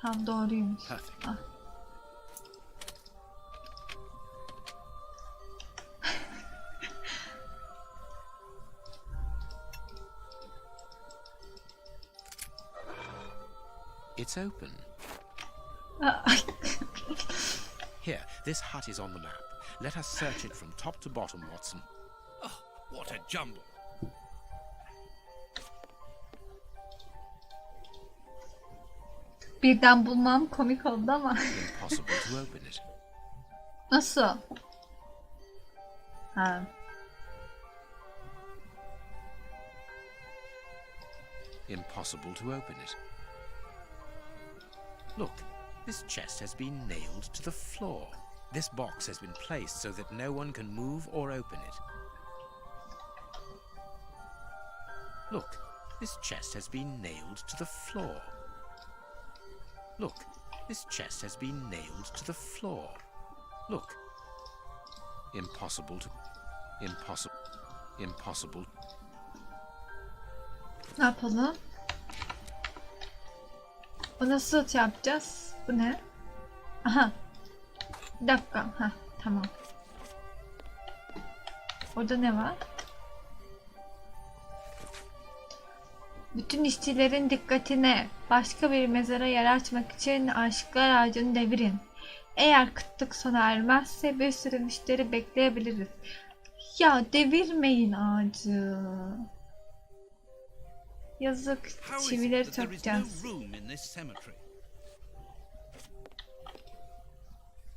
Tam doğruymuş. Perfect. Ah. It's open. Here, this hut is on the map. Let us search it from top to bottom, Watson. Oh, what a jumble. Birden bulmam komik oldu ama. Impossible to open it. Nasıl? Ha. Impossible to open it. Look, this chest has been nailed to the floor. This box has been placed so that no one can move or open it. Look, this chest has been nailed to the floor. Look, this chest has been nailed to the floor. Look. Impossible. Impossible. Ne yapalım? Bu nasıl yapacağız? Bu ne? Aha. Bir dakika. Ha, tamam. Orada ne var? Bütün işçilerin dikkatine. Başka bir mezara yer açmak için aşıklar ağacını devirin. Eğer kıtlık sona ermezse bir sürü müşteri bekleyebiliriz. Ya devirmeyin ağacı. Yazık, çivileri takacağız.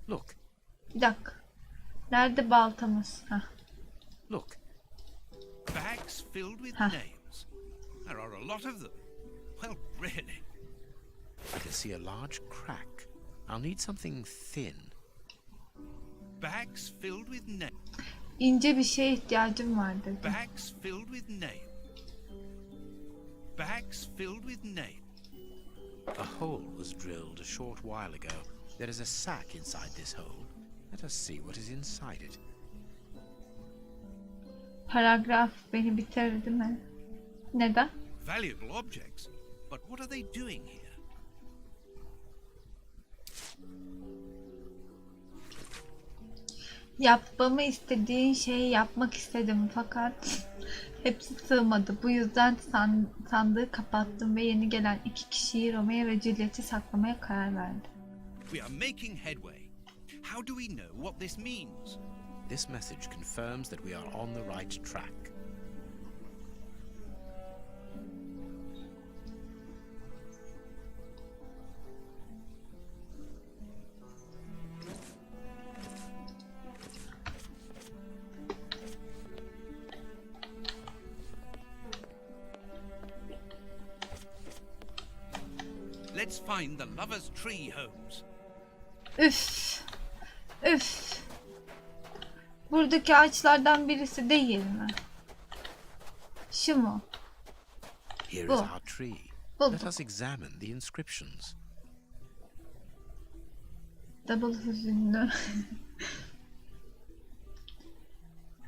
Look. Bir dakika. Nerede baltamız? Hah. Look. Bags filled with nails. There are a lot of them. Well, really. I can see a large crack. I'll need something thin. Bags filled with nails. İnce bir şeye ihtiyacım var dedi. Bags filled with nails. Bags filled with nails. A hole was drilled a short while ago. There is a sack inside this hole. Let us see what is inside it. Paragraf beni bitirdi mi? Neden? Valuable objects. But what are they doing here? Yapmamı istediğin şeyi yapmak istedim fakat hepsi sığmadı. Bu yüzden sandığı kapattım ve yeni gelen iki kişiyi Romeo ve Juliet'i saklamaya karar verdim. We are making headway. How do we know what this means? This message confirms that we are on the right track. Let's find the lover's tree, Holmes. Üf. Üf. Buradaki ağaçlardan birisi değil mi? Şu mu? Here Bu. is our tree. Bu. Let us examine the inscriptions. Double hüzünlü.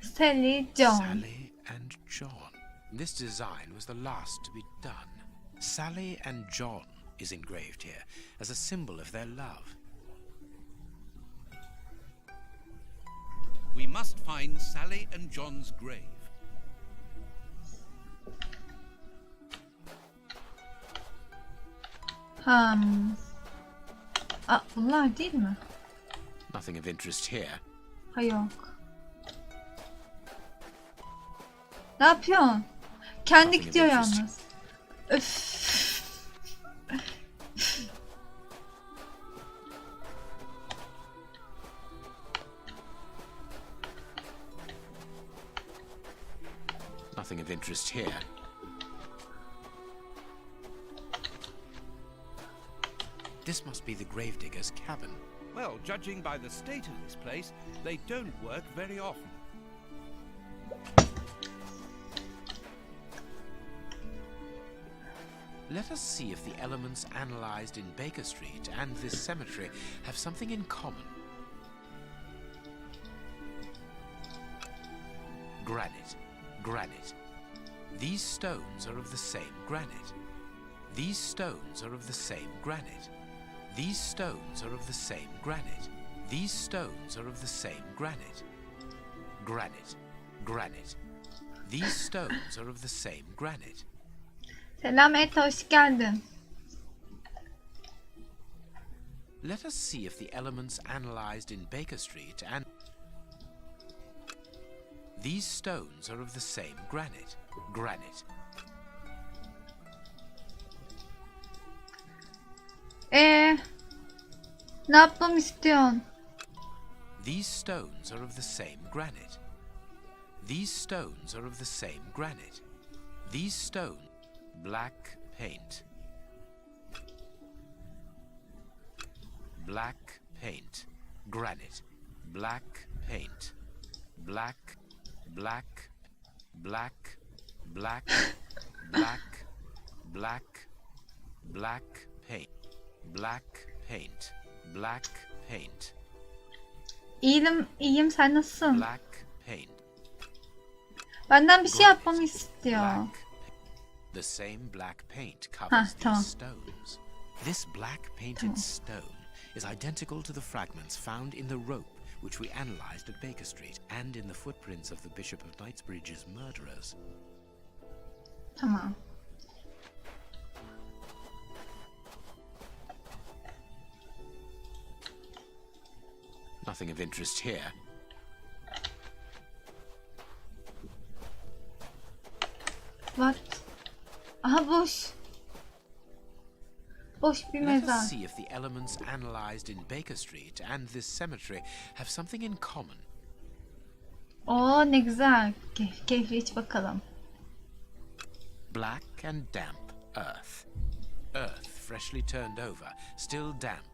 Sally, John. Sally and John. This design was the last to be done. Sally and John is engraved here as a symbol of their love. We must find Sally and John's grave. Bunlar değil mi? Nothing of interest here. Ha yok. Ne yapıyorsun? Kendi gidiyor yalnız. Öf. Nothing of interest here. This must be the gravedigger's cabin. Well, judging by the state of this place, they don't work very often. Let us see if the elements analyzed in Baker Street and this cemetery have something in common. Granite. Granite. These stones are of the same granite. These stones are of the same granite. These stones are of the same granite. These stones are of the same granite. Granite, granite. These stones are of the same granite. Selam Eta, hoş geldin. Let us see if the elements analyzed in Baker Street and these stones are of the same granite. Granite. Ne yapmamı istiyorsun? These stones are of the same granite. These stones are of the same granite. These stones, black paint. Black paint, granite, black paint, black, black, black, black, black, black, black paint, black paint, black paint, İyiyim, sen nasılsın? black paint. Benden bir şey yapmamı istiyor. Black, the same black paint covers tamam. these stones. This black painted stone is identical to the fragments found in the rope which we analyzed at Baker Street and in the footprints of the Bishop of Knightsbridge's murderers. Tamam. Nothing of interest here. What? Aha boş. Boş bir Let mezar. us see if the elements analyzed in Baker Street and this cemetery have something in common. Oo ne güzel. Keyifli iç bakalım. Black and damp earth. Earth freshly turned over, still damp.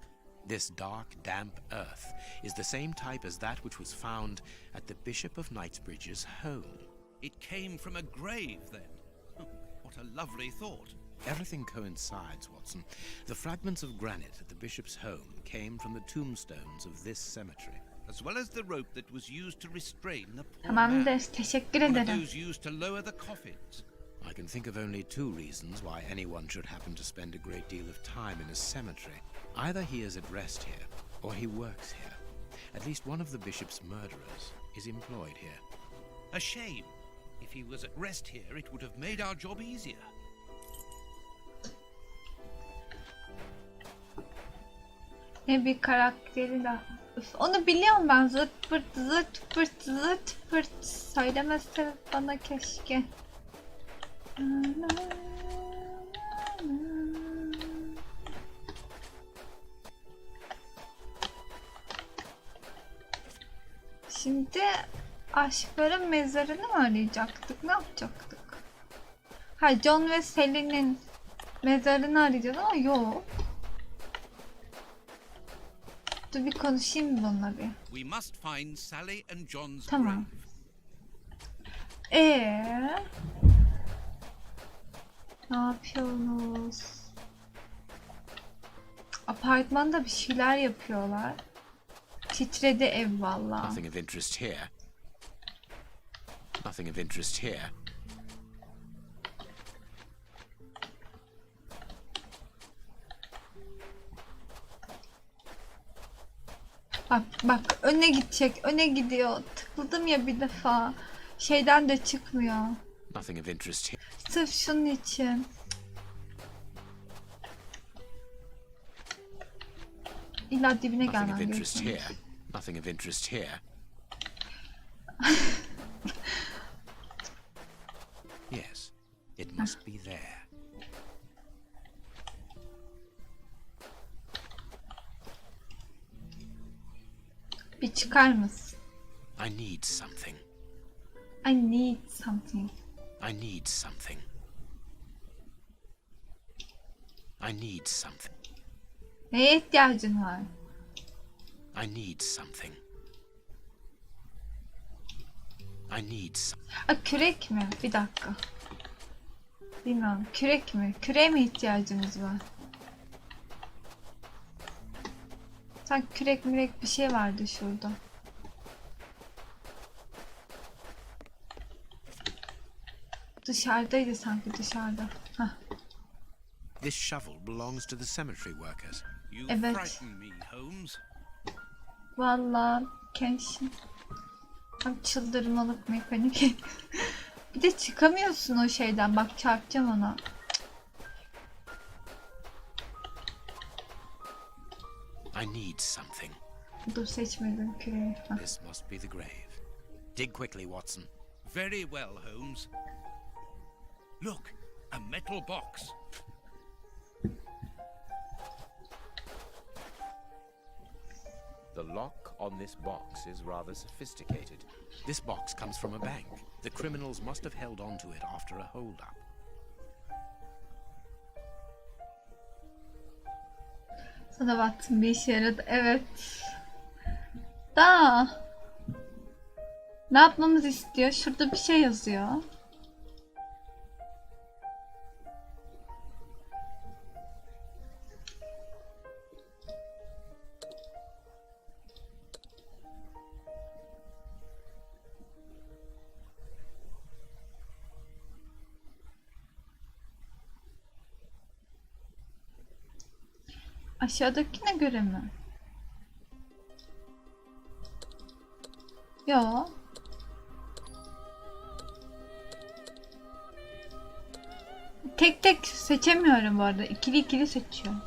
This dark, damp earth is the same type as that which was found at the Bishop of Knightsbridge's home. It came from a grave, then. What a lovely thought. Everything coincides, Watson. The fragments of granite at the bishop's home came from the tombstones of this cemetery. As well as the rope that was used to restrain the poor Tamamdır. man. Teşekkür One of ederim. those used to lower the coffins. I can think of only two reasons why anyone should happen to spend a great deal of time in a cemetery. Either he is at rest here, or he works here. At least one of the bishop's murderers is employed here. A shame. If he was at rest here, it would have made our job easier. Ne bir karakteri de. Üf, onu biliyorum ben. Zırt pırt zırt pırt zırt pırt. Söylemezse bana keşke. Şimdi aşkların mezarını mı arayacaktık? Ne yapacaktık? Ha, John ve Sally'nin mezarını arayacağız ama yok. Dur bir konuşayım bununla bir. We must find Sally and John's Tamam. grave. Ne yapıyorsunuz? Apartmanda bir şeyler yapıyorlar. Titredi ev vallahi. Nothing of interest here. Nothing of interest here. Bak öne gidecek. Öne gidiyor. Tıkladım ya bir defa. Şeyden de çıkmıyor. Nothing of interest here. Sırf şunun için. İlla dibine Nothing of gelmem interest gerekiyor. here. Nothing of interest here. Yes, it must be there. Bir çıkar mısın? I need something. I need something. I need something. I need something. Neye ihtiyacın var? I need something. I need some. Kürek mi? Bir dakika. Bilmiyorum. Kürek mi? Küreğe mi ihtiyacımız var? Sanki kürek mürek bir şey vardı şurada. Dışarıdaydı sanki, dışarıda. Hah. This shovel belongs to the cemetery workers. You Evet. frighten me, Holmes. Vallahi Kenshin. Bak çıldırmalık mekanik. Bir de çıkamıyorsun o şeyden. Bak çarpacağım ona. I need something. Dur seçmedim küreği. Hah. This must be the grave. Dig quickly, Watson. Very well, Holmes. Look, a metal box. The lock on this box is rather sophisticated. This box comes from a bank. The criminals must have held on to it after a hold-up. Sana baktım bir işe yaradı. Evet. Da. Ne yapmamızı istiyor? Şurada bir şey yazıyor. Aşağıdakine göre mi? Yo. Tek tek seçemiyorum bu arada. İkili ikili seçiyorum.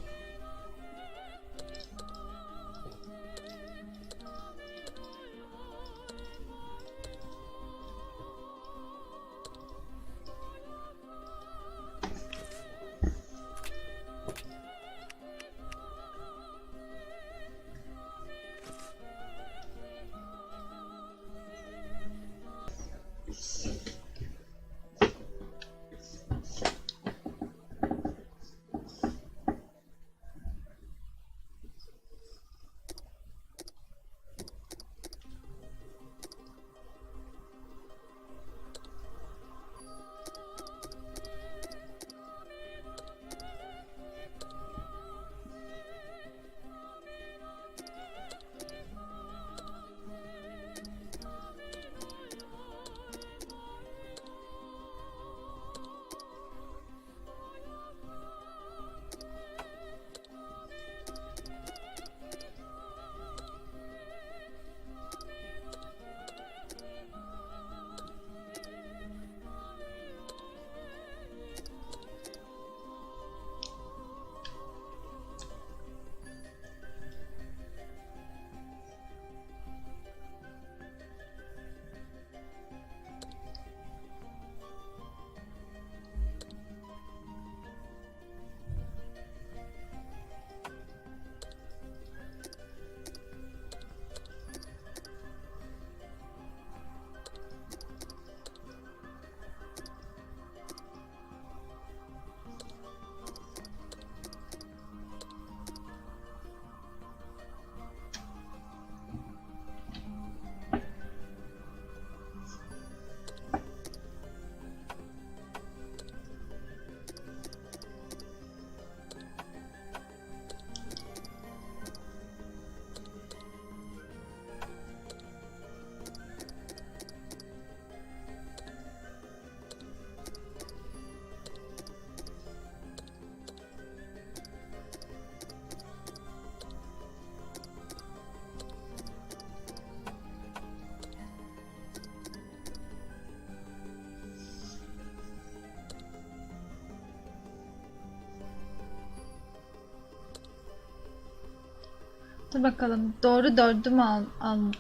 Dur bakalım. Doğru dördü mü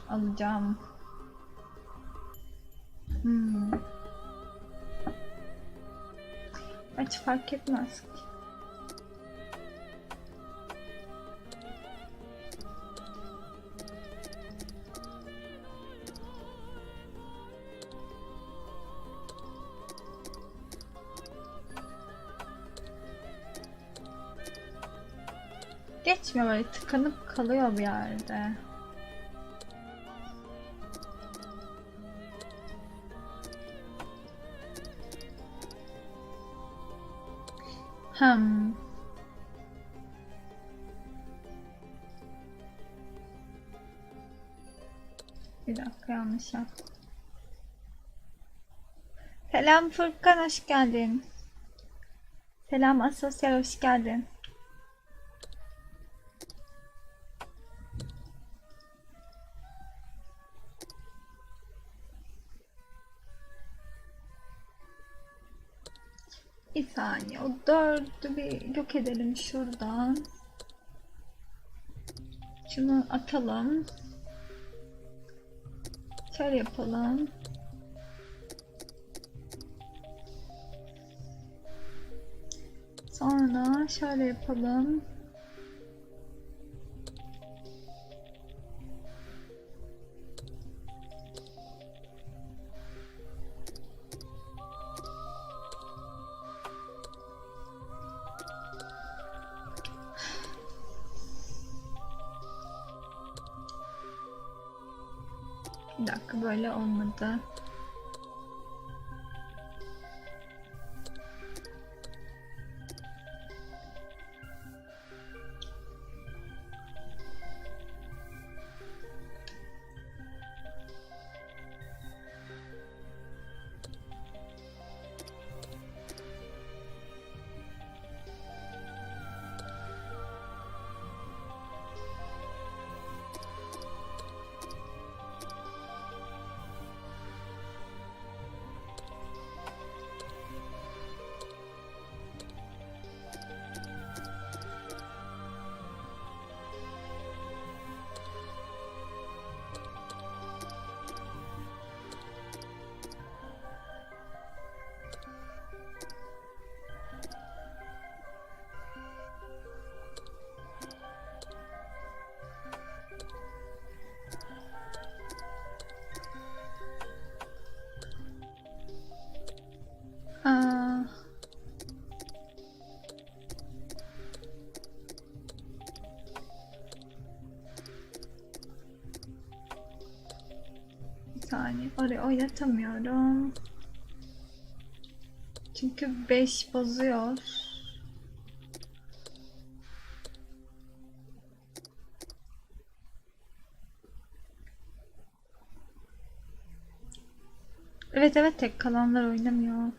alacağım? Hiç fark etmez ki. Geçmiyor, böyle tıkanıp kalıyor bir yerde. Bir dakika, yanlış yaptım. Selam Furkan, hoş geldin. Selam asosyal, hoş geldin. Bir saniye, o 4'ü bir yok edelim şuradan. Şunu atalım. Şöyle yapalım. Sonra şöyle yapalım. Bir dakika, böyle olmadı. Aa, bir saniye, oraya oynatamıyorum. Çünkü 5 bozuyor. Evet evet, tek kalanlar oynamıyor.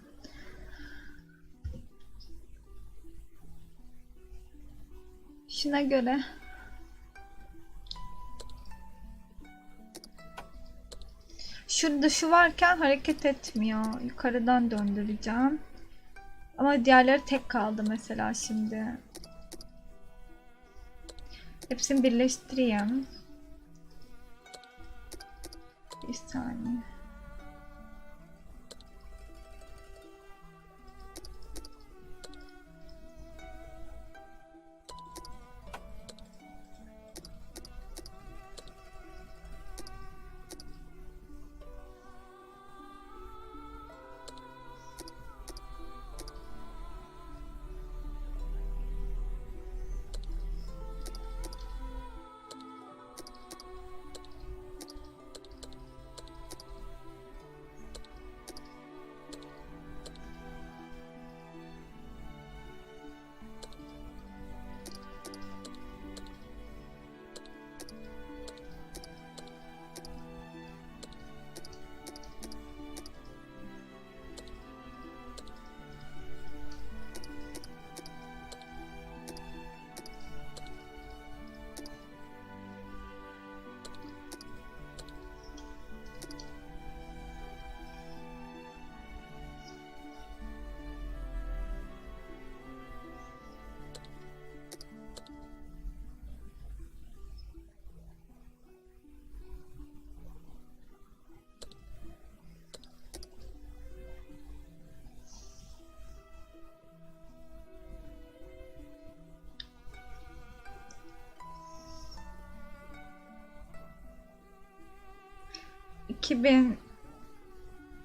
Şuna göre. Şurada şu varken hareket etmiyor. Yukarıdan döndüreceğim. Ama diğerleri tek kaldı mesela şimdi. Hepsini birleştireyim. Bir saniye.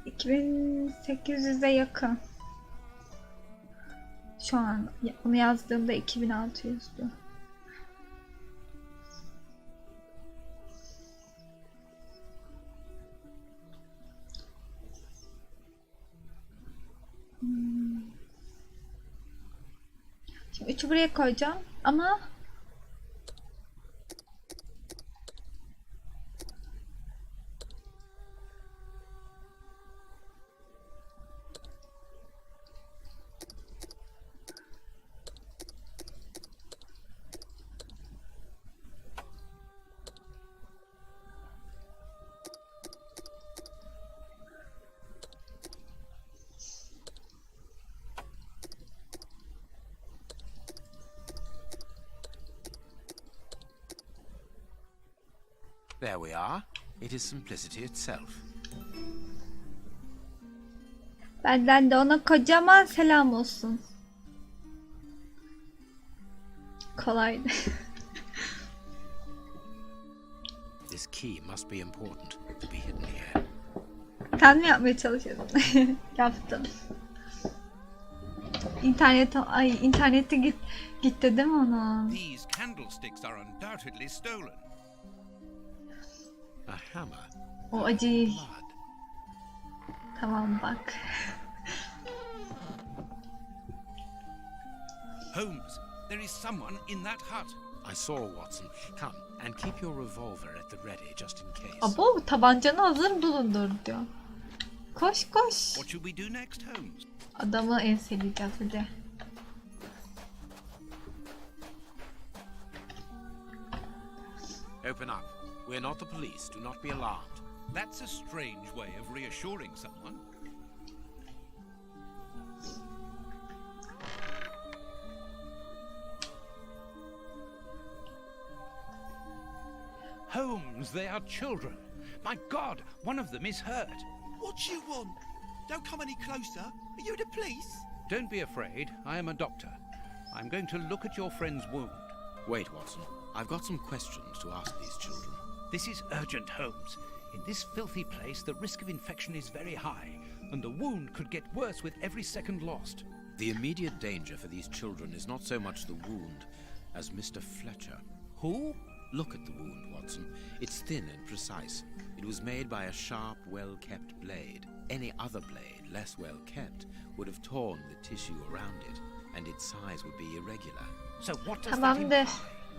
...2800'e yakın. Şu an bunu yazdığımda 2600'dü. Şimdi 3'ü buraya koyacağım ama There we are. It is simplicity itself. Benden de ona kocaman selam olsun. Kolaydı. This key must be important to be hidden here. Sen mi yapmaya çalışıyordun? Yaptım. İnternete gitti değil mi ona? These candlesticks are undoubtedly stolen. A hammer. O acıyı. Blood. Tamam bak. Holmes, there is someone in that hut. I saw Watson. Come and keep your revolver at the ready just in case. Abo tabancanı hazır bulundur diyor. Koş koş. What should we do next, Holmes? Adamı enseleyeceğiz hadi. Open up. We're not the police. Do not be alarmed. That's a strange way of reassuring someone. Holmes, they are children. My God, one of them is hurt. What do you want? Don't come any closer. Are you the police? Don't be afraid, I am a doctor. I'm going to look at your friend's wound. Wait, Watson. I've got some questions to ask these children. This is urgent, Holmes. In this filthy place, the risk of infection is very high, and the wound could get worse with every second lost. The immediate danger for these children is not so much the wound as Mr. Fletcher. Who? Look at the wound, Watson. It's thin and precise. It was made by a sharp, well-kept blade. Any other blade, less well-kept, would have torn the tissue around it, and its size would be irregular. So what does that Tamamdır. imply?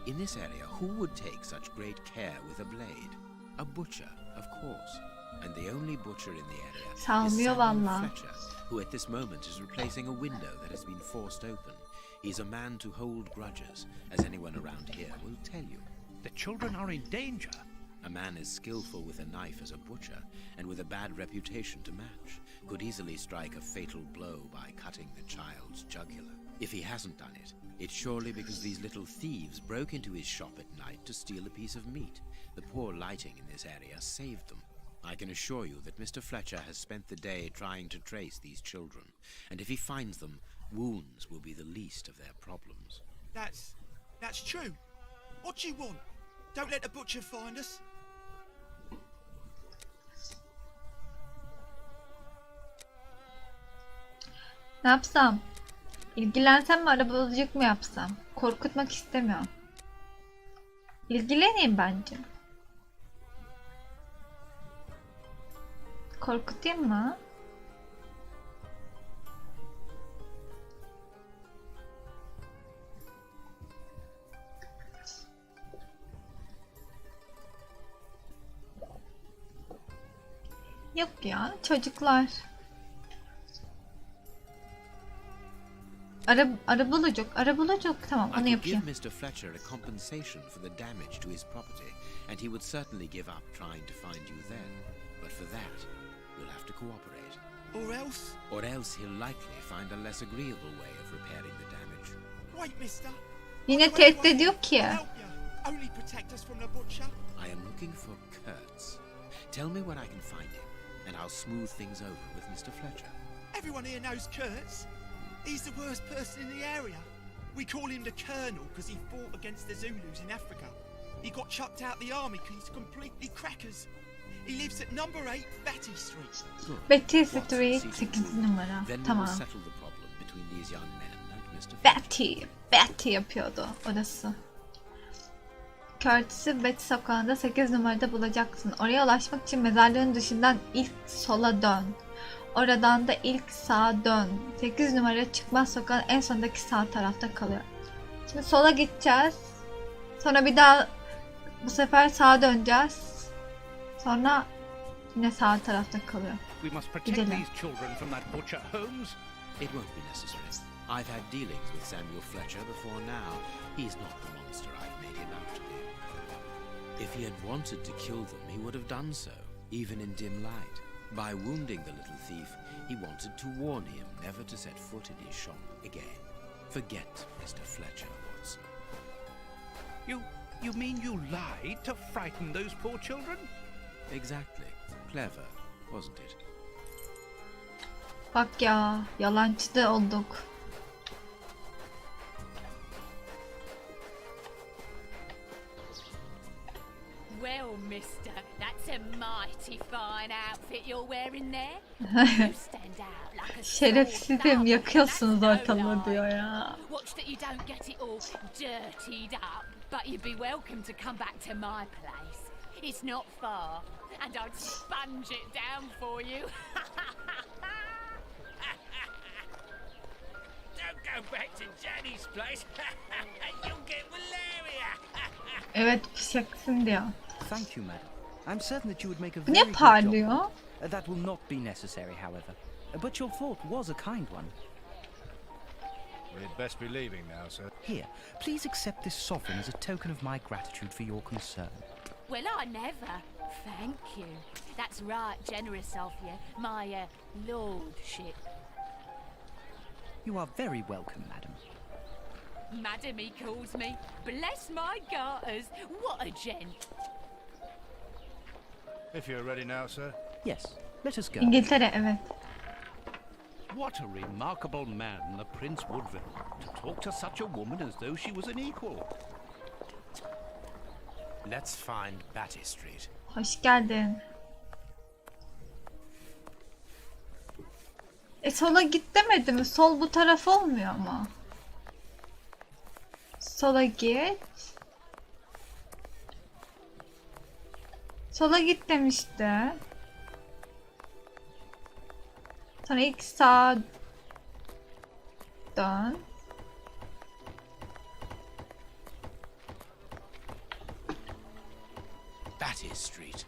In this area, who would take such great care with a blade? A butcher, of course. And the only butcher in the area is Salmıyor Samuel valla. Fletcher, who at this moment is replacing a window that has been forced open. He's a man to hold grudges, as anyone around here will tell you. The children are in danger. A man as skillful with a knife as a butcher, and with a bad reputation to match, could easily strike a fatal blow by cutting the child's jugular. If he hasn't done it, it's surely because these little thieves broke into his shop at night to steal a piece of meat. The poor lighting in this area saved them. I can assure you that Mr. Fletcher has spent the day trying to trace these children, and if he finds them, wounds will be the least of their problems. That's true. What do you want? Don't let the butcher find us. Ne yapsam? İlgilensem mi, arabuluculuk mu yapsam? Korkutmak istemiyorum. İlgileneyim bence. Korkutayım mı? Yok ya, çocuklar. Arabuluculuk tamam, I onu could give yapayım. Mr. Fletcher a compensation for the damage to his property, and he would certainly give up trying to find you then. But for that, you'll have to cooperate. Or else? Or else he'll likely find a less agreeable way of repairing the damage. Wait, mister. Yine tehdit ediyor ki. I'll help you. Only protect us from the butcher. I am looking for Kurtz. Tell me where I can find him, and I'll smooth things over with Mr. Fletcher. Everyone here knows Kurtz. He's the worst person in the area. We call him the Colonel because he fought against the Zulus in Africa. He got chucked out the army because he's completely crackers. He lives at number 8 Betty Street. Good. Betty Watson, Street see to 8. it. numara. Then we will Tamam. settle the problem between these young men and Mr. Fletcher. Betty yapıyordu orası. Curtis'i Betty sokağında 8 numarada bulacaksın. Oraya ulaşmak için mezarlığın dışından ilk sola dön. Oradan da ilk sağa dön. 8 numara çıkmaz sokağın en sondaki sağ tarafta kalıyor. Şimdi sola gideceğiz. Sonra bir daha bu sefer sağa döneceğiz. Sonra yine sağ tarafta kalıyor. We must protect Gidelim. these children from that butcher, Holmes. It won't be necessary. I've had dealings with Samuel Fletcher before now. He's not the monster I've made him out to be. If he had wanted to kill them, he would have done so, even in dim light. By wounding the little thief, he wanted to warn him never to set foot in his shop again. Forget Mr. Fletcher, Watson. You mean you lied to frighten those poor children? Exactly. Clever, wasn't it? Bak ya, yalancı da olduk. Well, mister, that's a mighty fine outfit you're wearing there. You stand out like a Şerefsizim, yakıyorsunuz ortalığı diyor ya. Watch that you don't get it all dirtied up, but you'd be welcome to come back to my place. It's not far, and I'd sponge it down for you. Don't go back to Jenny's place. You'll get malaria. Evet, pişeksin diyor. Thank you, madam. I'm certain that you would make a Bu very ne good parlıyor? job. That will not be necessary, however. But your thought was a kind one. We'd best be leaving now, sir. Here, please accept this sovereign as a token of my gratitude for your concern. Well, I never. Thank you. That's right, generous of you, my lordship. You are very welcome, madam. Madam, he calls me. Bless my garters. What a gent. If you're ready now, sir. Yes, let us go. İngiltere, evet. What a remarkable man, the Prince Woodville, to talk to such a woman as though she was an equal. Let's find Batty Street. Hoş geldin. Sola git demedi mi? Sol bu taraf olmuyor mu? Sola git. Sola git demişti. Sonra ilk sağa dön. Batty Street.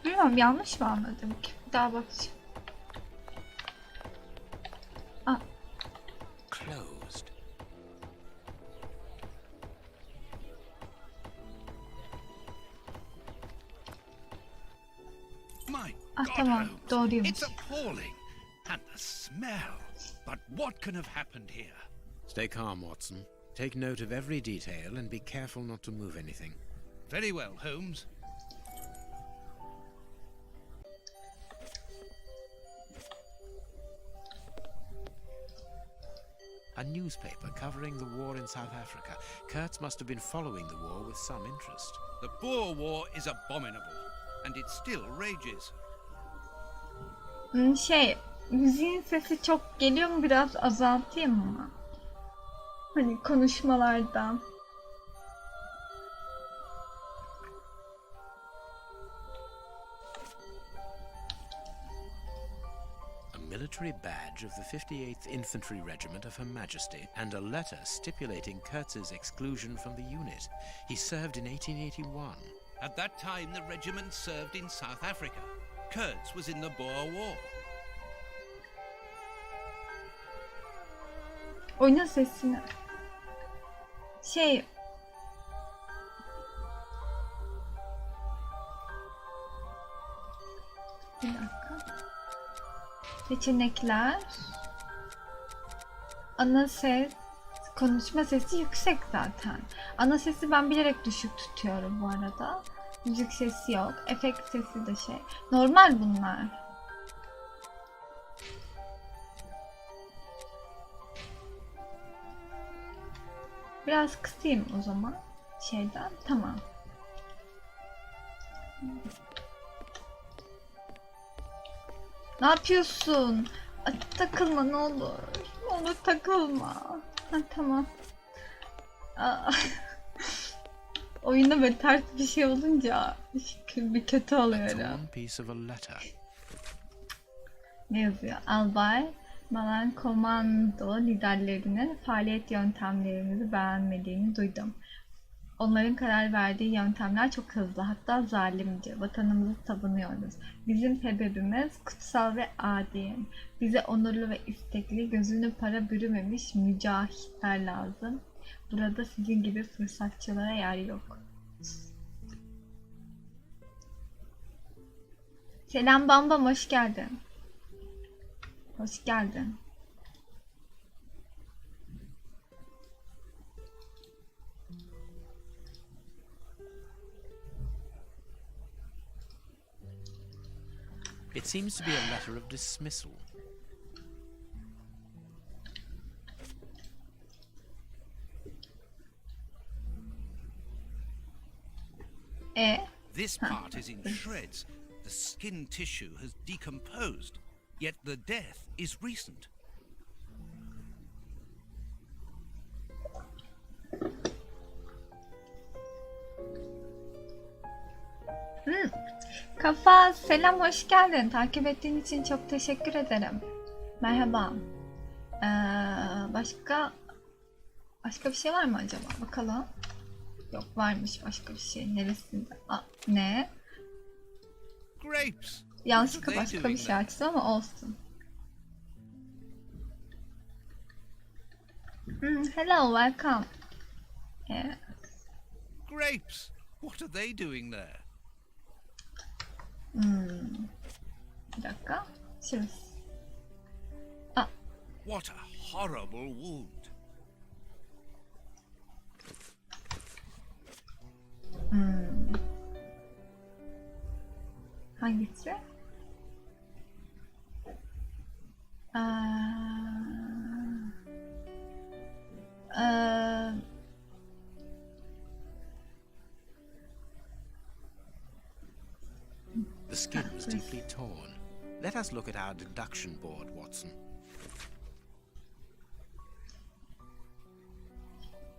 Bilmiyorum, yanlış mı anladım ki? Bir daha bakacağım. Closed. My Ah, God, tamam, Holmes, doğruymuş. it's appalling. And the smell. But what can have happened here? Stay calm, Watson. Take note of every detail and be careful not to move anything. Very well, Holmes. A newspaper covering the war in South Africa. Kurtz must have been following the war with some interest. The Boer War is abominable, and it still rages. Müziğin sesi çok geliyor mu? Biraz azaltayım mı? Hani konuşmalardan. A military badge of the 58th Infantry Regiment of Her Majesty and a letter stipulating Kurtz's exclusion from the unit. He served in 1881. At that time, the regiment served in South Africa. Kurtz was in the Boer War. Oyna sesini. Bir dakika. Seçenekler. Ana ses. Konuşma sesi yüksek zaten. Ana sesi ben bilerek düşük tutuyorum bu arada. Müzik sesi yok. Efekt sesi de normal bunlar. Biraz kısayım o zaman. Tamam. Ne yapıyorsun? Takılma ne olur. Ne olur takılma. Tamam. Oyunda böyle ters bir şey olunca bir kötü A oluyorum. torn piece of a letter. Ne yazıyor? Albay, Malan komando liderlerinin faaliyet yöntemlerimizi beğenmediğini duydum. Onların karar verdiği yöntemler çok hızlı, hatta zalimce. Vatanımızı savunuyoruz. Bizim sebebimiz kutsal ve adil. Bize onurlu ve istekli, gözünü para bürümemiş mücahitler lazım. Burada sizin gibi fırsatçılara yer yok. Selam Bambam, hoş geldin. Hoş geldin. It seems to be a letter of dismissal. This part is in shreds. The skin tissue has decomposed, yet the death is recent. Kafa selam, hoş geldin. Takip ettiğin için çok teşekkür ederim. Merhaba. Başka bir şey var mı acaba? Bakalım. Yok, varmış başka bir şey. Neresinde? Ne? Grapes. Yanlışlıkla başka bir şey açtım ama olsun. Hello, welcome. Yeah. Grapes. What are they doing there? Bir dakika. Şurası. What a horrible wound. Hangisi? The skin was deeply torn. Let us look at our deduction board, Watson.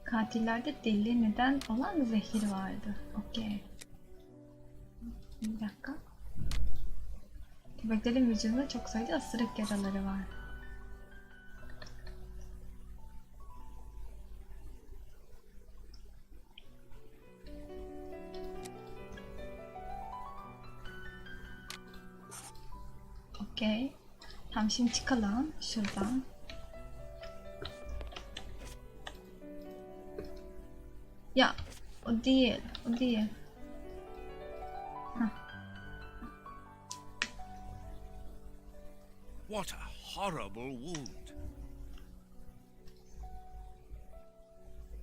Katillerde deli neden olan zehir vardı. Okey. Bir dakika. Köpeklerin vücudunda çok sayıda ısırık yaraları var. Okey. Tamam, şimdi çıkalım şuradan. Ya o değil, o değil. What a horrible wound.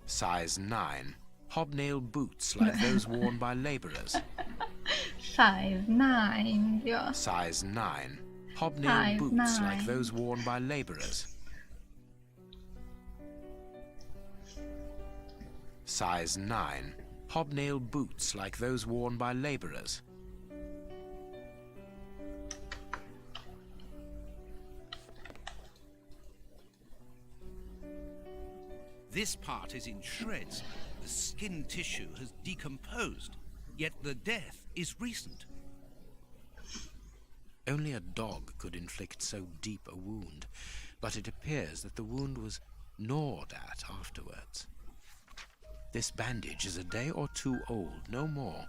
Size 9. Hobnail boots like those worn by labourers. Size 9 diyor. Size 9. Hobnail Size boots 9. like those worn by labourers. Size 9. Hobnail boots like those worn by labourers. This part is in shreds. The skin tissue has decomposed, yet the death is recent. Only a dog could inflict so deep a wound, but it appears that the wound was gnawed at afterwards. This bandage is a day or two old, no more.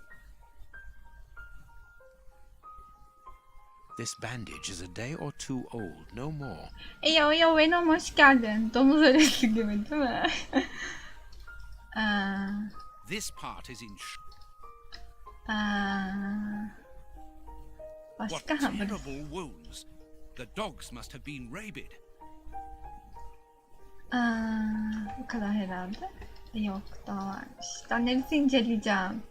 This bandage is a day or two old, no more. Yo Venom, hoş geldin. Domuz arası gibi değil mi? This part is in What Başka haber. terrible wounds. The dogs must have been rabid. Bu kadar herhalde. Yok, daha varmış. Ben neresi inceleyeceğim?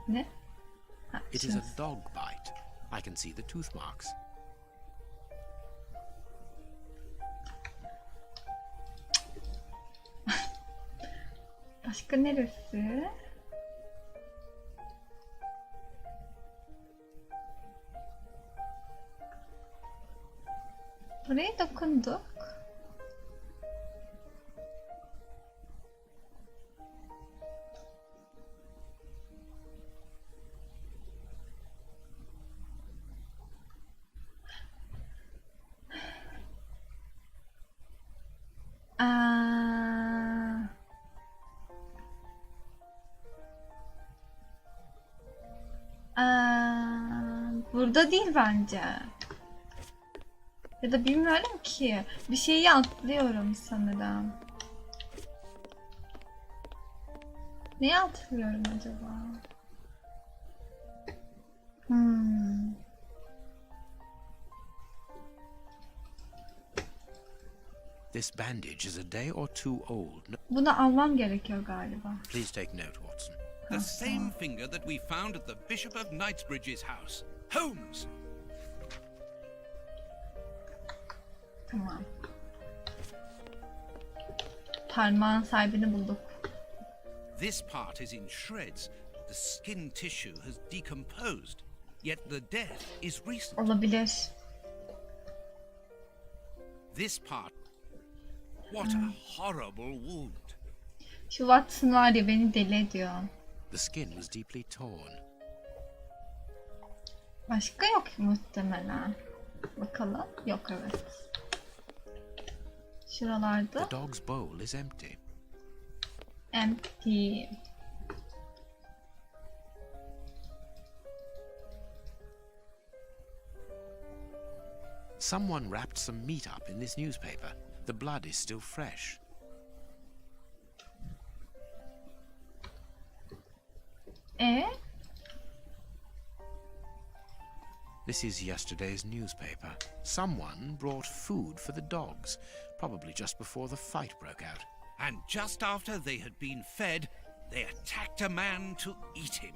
Ne? It is a dog bite. I can see the tooth marks. Başka neresi? Buraya dokunduk. Burada değil bence. Ya da bilmiyorum ki. Bir şeyi atlıyorum sanırım. Neyi atlıyorum acaba? This bandage is a day or two old. Bunu almam gerekiyor galiba. Please take note, Watson. The same finger that we found at the Bishop of Knightsbridge's house. Holmes! Tamam. Parmağın sahibini bulduk. This part is in shreds. The skin tissue has decomposed. Yet the death is recent. Olabilir. This part... What a horrible wound. Şu Watson var ya, beni deli ediyor. The skin was deeply torn. Başka yok muhtemelen. Bakalım. Yok, evet. Şuralarda. The dog's bowl is empty. Empty. Someone wrapped some meat up in this newspaper. The blood is still fresh. This is yesterday's newspaper. Someone brought food for the dogs, probably just before the fight broke out. And just after they had been fed, they attacked a man to eat him.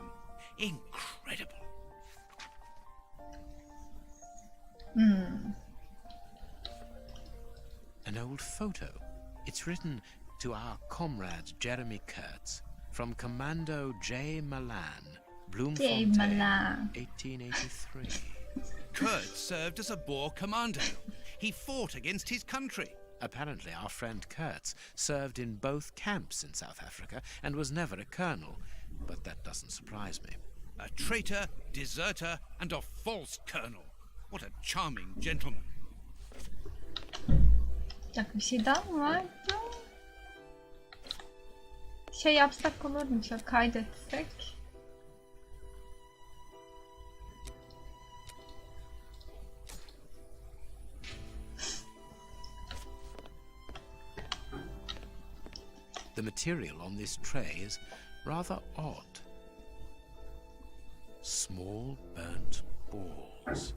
Incredible. An old photo. It's written to our comrade Jeremy Kurtz from Commando J. Malan, Bloemfontein, 1883. Kurtz served as a Boer commando. He fought against his country. Apparently our friend Kurtz served in both camps in South Africa and was never a colonel, but that doesn't surprise me. A traitor, deserter, and a false colonel. What a charming gentleman. Bir şey daha mı vardı? Şey yapsak olur mu? Şöyle kaydetsek. The material on this tray is rather odd. Small burnt balls.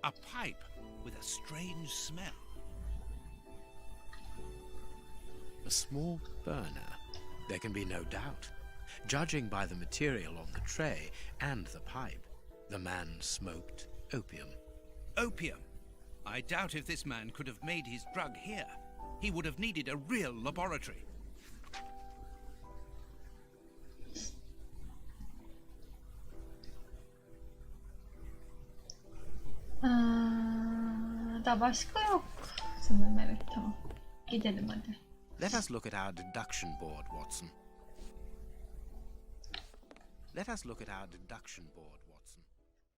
A pipe with a strange smell. A small burner. There can be no doubt. Judging by the material on the tray and the pipe, the man smoked opium. Opium. I doubt if this man could have made his drug here. He would have needed a real laboratory. Da başka yok. Sanırım evet, tamam. Gidelim hadi. Let us look at our deduction board, Watson. Let us look at our deduction board.